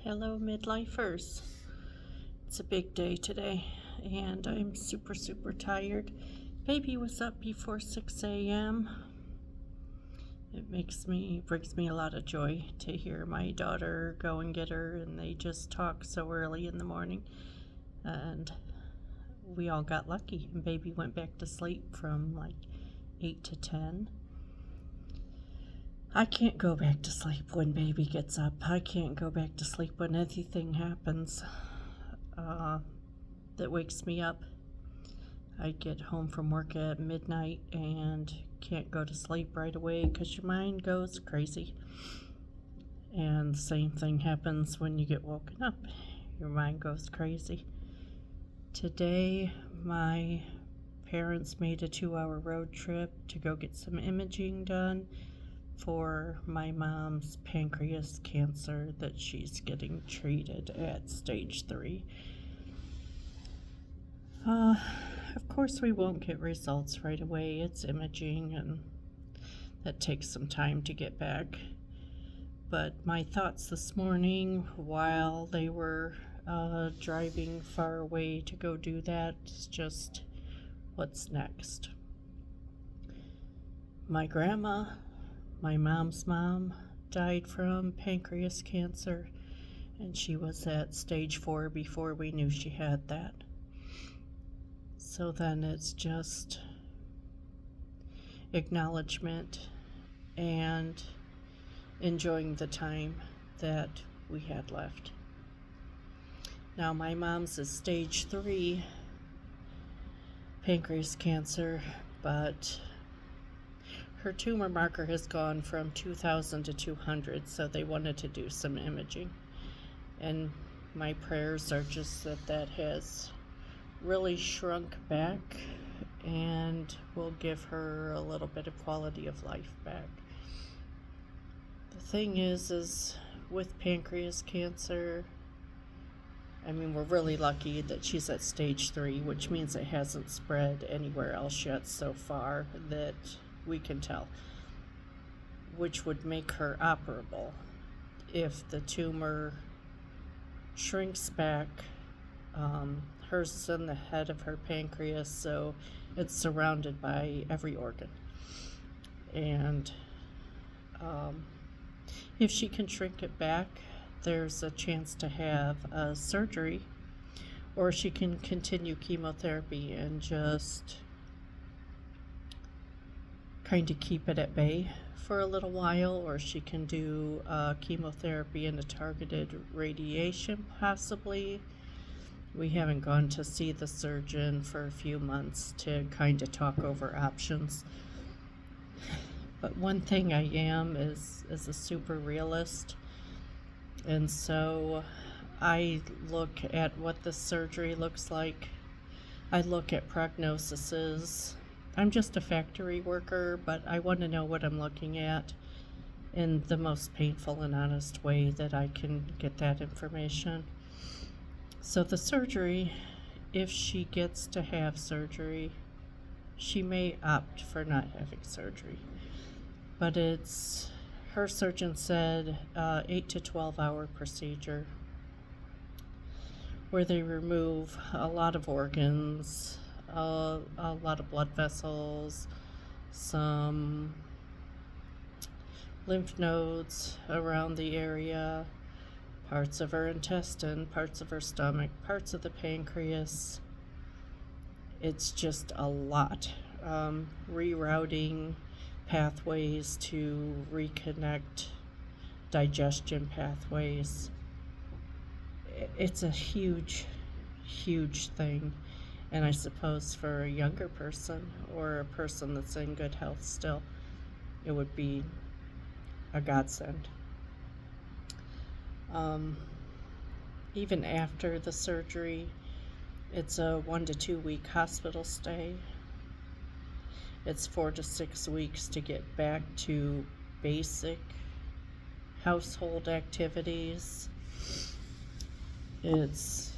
Hello, midlifers. It's a big day today, and I'm super tired. Baby was up before 6 a.m. It brings me a lot of joy to hear my daughter go and get her, and they just talk so early in the morning. And we all got lucky, and baby went back to sleep from like 8 to 10. I can't go back to sleep when baby gets up. I can't go back to sleep when anything happens that wakes me up. I get home from work at midnight and can't go to sleep right away because your mind goes crazy. And the same thing happens when you get woken up. Your mind goes crazy. Today, my parents made a 2-hour road trip to go get some imaging done for my mom's pancreas cancer that she's getting treated at stage 3. Of course we won't get results right away. It's imaging and that takes some time to get back. But my thoughts this morning while they were driving far away to go do that is just, what's next? My grandma, my mom's mom, died from pancreas cancer, and she was at stage 4 before we knew she had that. So then it's just acknowledgement and enjoying the time that we had left. Now my mom's is stage 3 pancreas cancer, but her tumor marker has gone from 2,000 to 200, so they wanted to do some imaging. And my prayers are just that has really shrunk back and will give her a little bit of quality of life back. The thing is with pancreas cancer, I mean, we're really lucky that she's at stage 3, which means it hasn't spread anywhere else yet so far that we can tell, which would make her operable. If the tumor shrinks back, hers is in the head of her pancreas, so it's surrounded by every organ. And if she can shrink it back, there's a chance to have a surgery, or she can continue chemotherapy and just kind of keep it at bay for a little while, or she can do chemotherapy and a targeted radiation possibly. We haven't gone to see the surgeon for a few months to kind of talk over options. But one thing I am is a super realist, and so I look at what the surgery looks like. I look at prognoses. I'm just a factory worker, but I want to know what I'm looking at in the most painful and honest way that I can get that information. So the surgery, if she gets to have surgery, she may opt for not having surgery. But her surgeon said 8 to 12 hour procedure where they remove a lot of organs, a lot of blood vessels, some lymph nodes around the area, parts of her intestine, parts of her stomach, parts of the pancreas. It's just a lot. Rerouting pathways to reconnect digestion pathways. It's a huge thing. And I suppose for a younger person or a person that's in good health still, it would be a godsend. Even after the surgery, it's a 1 to 2 week hospital stay. It's 4 to 6 weeks to get back to basic household activities. It's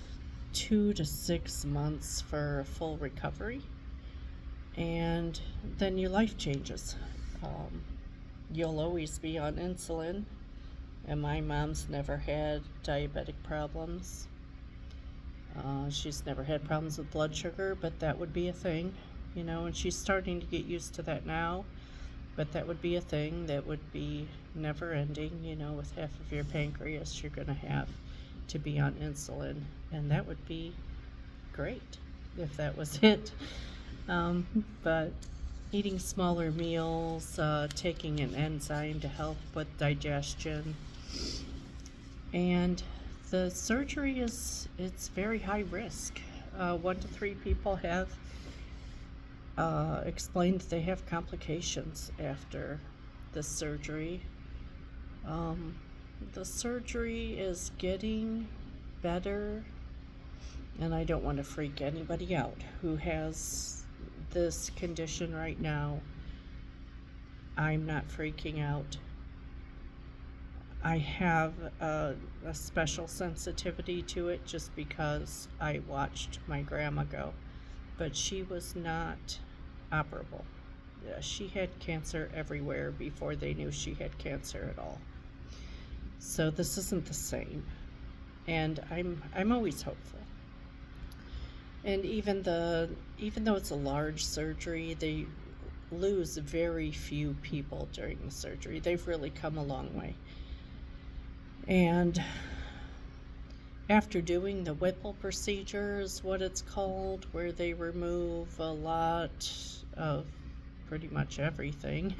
2 to 6 months for full recovery, and then your life changes. You'll always be on insulin And my mom's never had diabetic problems. She's never had problems with blood sugar, but that would be a thing, and she's starting to get used to that now. But that would be a thing that would be never ending, with half of your pancreas you're going to have to be on insulin. And that would be great if that was it. But eating smaller meals, taking an enzyme to help with digestion. And the surgery it's very high risk. 1 to 3 people have explained they have complications after the surgery. The surgery is getting better, and I don't want to freak anybody out who has this condition right now. I'm not freaking out. I have a special sensitivity to it just because I watched my grandma go, but she was not operable. She had cancer everywhere before they knew she had cancer at all. So this isn't the same, and I'm always hopeful. And even though it's a large surgery, they lose very few people during the surgery. They've really come a long way. And after doing the Whipple procedure is what it's called, where they remove a lot of pretty much everything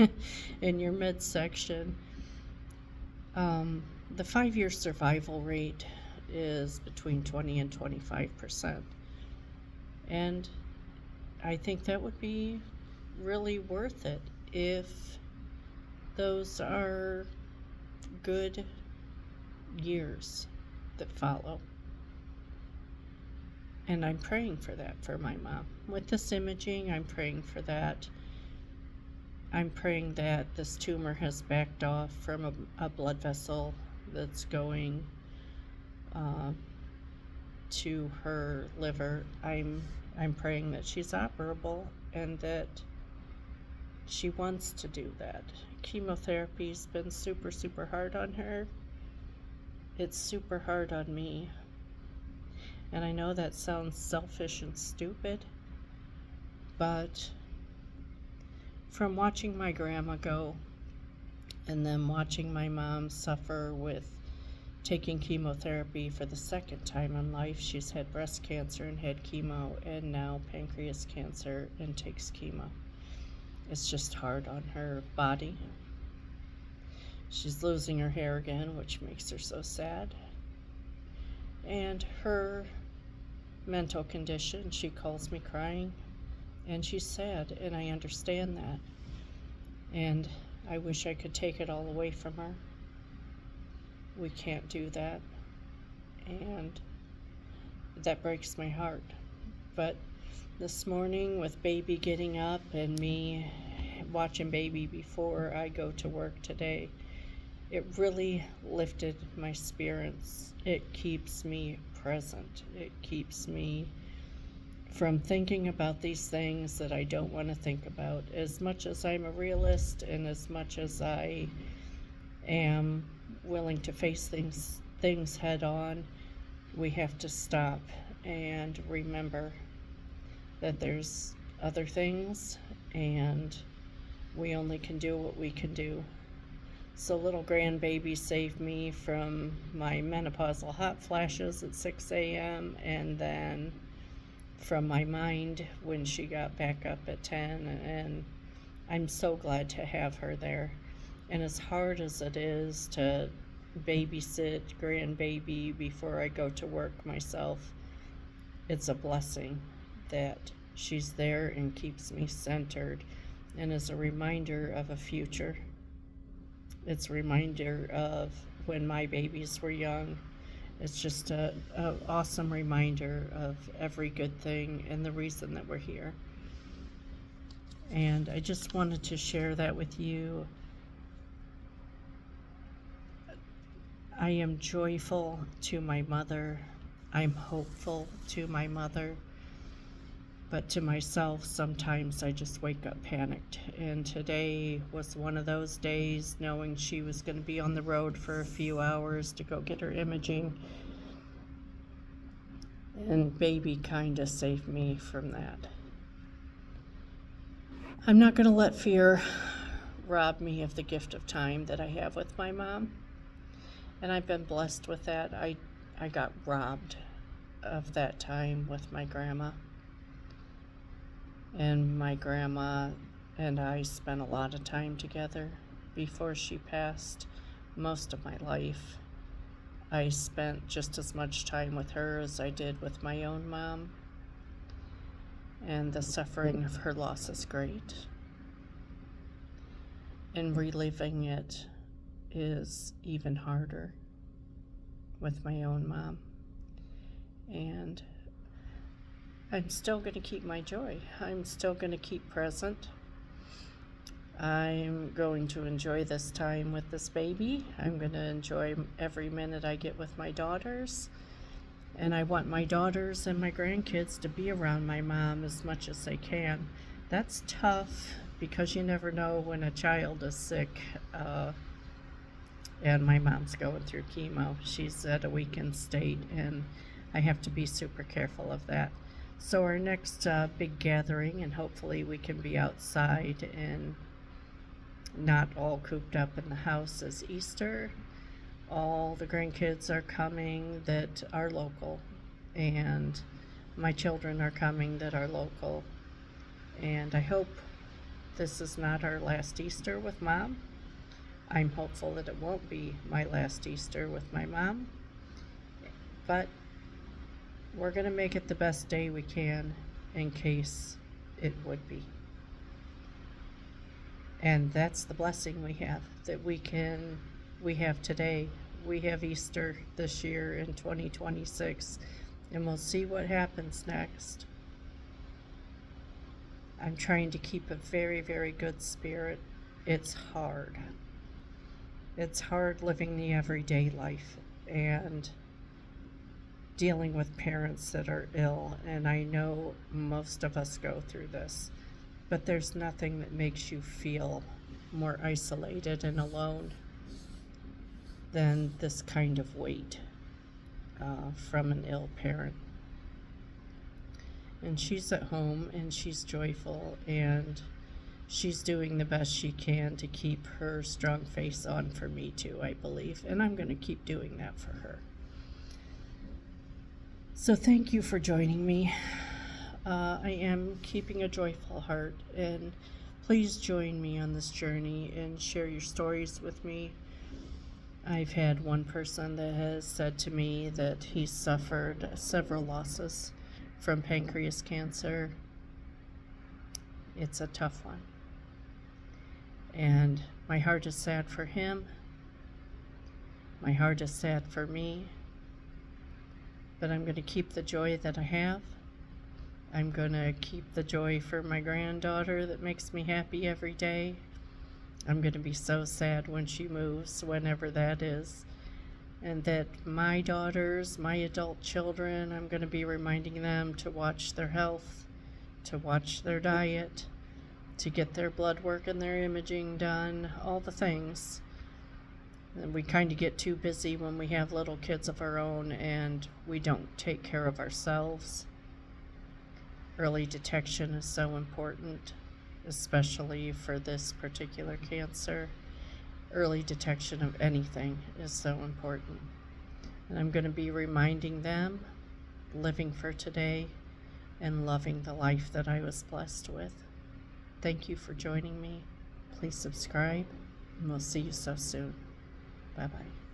in your midsection, the 5-year survival rate is between 20 and 25%. And I think that would be really worth it if those are good years that follow. And I'm praying for that for my mom. With this imaging, I'm praying for that. I'm praying that this tumor has backed off from a blood vessel that's going to her liver. I'm praying that she's operable and that she wants to do that. Chemotherapy's been super, super hard on her. It's super hard on me. And I know that sounds selfish and stupid, but from watching my grandma go and then watching my mom suffer with taking chemotherapy for the second time in life, she's had breast cancer and had chemo, and now pancreas cancer and takes chemo. It's just hard on her body. She's losing her hair again, which makes her so sad. And her mental condition, she calls me crying, and she's sad, and I understand that. And I wish I could take it all away from her. We can't do that, and that breaks my heart. But this morning, with baby getting up and me watching baby before I go to work today, it really lifted my spirits. It keeps me present. It keeps me from thinking about these things that I don't want to think about. As much as I'm a realist and as much as I am willing to face things head on, we have to stop and remember that there's other things, and we only can do what we can do. So little grandbaby saved me from my menopausal hot flashes at 6 a.m. and then from my mind when she got back up at 10, and I'm so glad to have her there. And as hard as it is to babysit grandbaby before I go to work myself, it's a blessing that she's there and keeps me centered and is a reminder of a future. It's a reminder of when my babies were young. It's just a awesome reminder of every good thing and the reason that we're here. And I just wanted to share that with you. I am joyful to my mother. I'm hopeful to my mother. But to myself, sometimes I just wake up panicked. And today was one of those days, knowing she was going to be on the road for a few hours to go get her imaging. And baby kind of saved me from that. I'm not going to let fear rob me of the gift of time that I have with my mom. And I've been blessed with that. I got robbed of that time with my grandma. And my grandma and I spent a lot of time together before she passed. Most of my life, I spent just as much time with her as I did with my own mom. And the suffering of her loss is great. And reliving it is even harder with my own mom. And I'm still going to keep my joy. I'm still going to keep present. I'm going to enjoy this time with this baby. I'm going to enjoy every minute I get with my daughters. And I want my daughters and my grandkids to be around my mom as much as they can. That's tough because you never know when a child is sick. And my mom's going through chemo. She's at a weakened state, and I have to be super careful of that. So our next big gathering, and hopefully we can be outside and not all cooped up in the house, is Easter. All the grandkids are coming that are local, and my children are coming that are local. And I hope this is not our last Easter with Mom. I'm hopeful that it won't be my last Easter with my mom, but we're going to make it the best day we can in case it would be. And that's the blessing we have, that we have today. We have Easter this year in 2026, and we'll see what happens next. I'm trying to keep a very, very good spirit. It's hard. It's hard living the everyday life and dealing with parents that are ill, and I know most of us go through this, but there's nothing that makes you feel more isolated and alone than this kind of weight from an ill parent. And she's at home, and she's joyful, and she's doing the best she can to keep her strong face on for me too, I believe, and I'm going to keep doing that for her. So thank you for joining me. I am keeping a joyful heart, and please join me on this journey and share your stories with me. I've had one person that has said to me that he suffered several losses from pancreas cancer. It's a tough one. And my heart is sad for him. My heart is sad for me. But I'm going to keep the joy that I have. I'm going to keep the joy for my granddaughter that makes me happy every day. I'm going to be so sad when she moves, whenever that is. And that my daughters, my adult children, I'm going to be reminding them to watch their health, to watch their diet, to get their blood work and their imaging done, all the things. And we kind of get too busy when we have little kids of our own and we don't take care of ourselves. Early detection is so important, especially for this particular cancer. Early detection of anything is so important. And I'm going to be reminding them, living for today and loving the life that I was blessed with. Thank you for joining me. Please subscribe, and we'll see you so soon. Bye-bye.